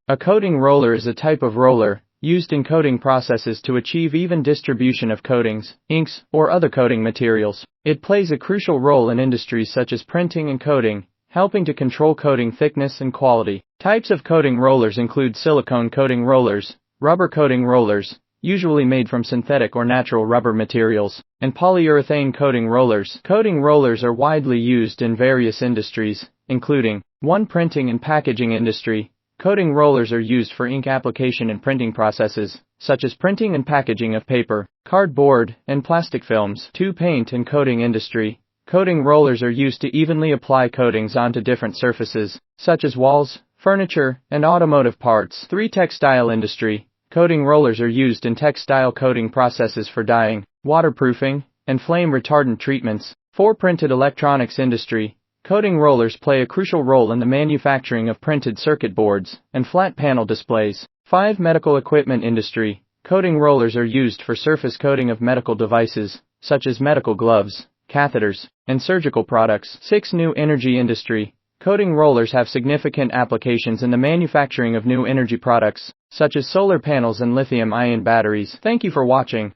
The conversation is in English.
A coating roller is a type of roller used in coating processes to achieve even distribution of coatings, inks, or other coating materials. It plays a crucial role in industries such as printing and coating, helping to control coating thickness and quality. Types of coating rollers include silicone coating rollers, rubber coating rollers, usually made from synthetic or natural rubber materials, and polyurethane coating rollers. Coating rollers are widely used in various industries, including 1. Printing and packaging industry. Coating rollers are used for ink application in printing processes, such as printing and packaging of paper, cardboard, and plastic films. 2. Paint and coating industry. Coating rollers are used to evenly apply coatings onto different surfaces, such as walls, furniture, and automotive parts. 3. Textile industry. Coating rollers are used in textile coating processes for dyeing, waterproofing, and flame retardant treatments. 4. Printed electronics industry. Coating rollers play a crucial role in the manufacturing of printed circuit boards and flat panel displays. 5. Medical equipment industry. Coating rollers are used for surface coating of medical devices, such as medical gloves, catheters, and surgical products. 6. New energy industry. Coating rollers have significant applications in the manufacturing of new energy products, such as solar panels and lithium-ion batteries. Thank you for watching.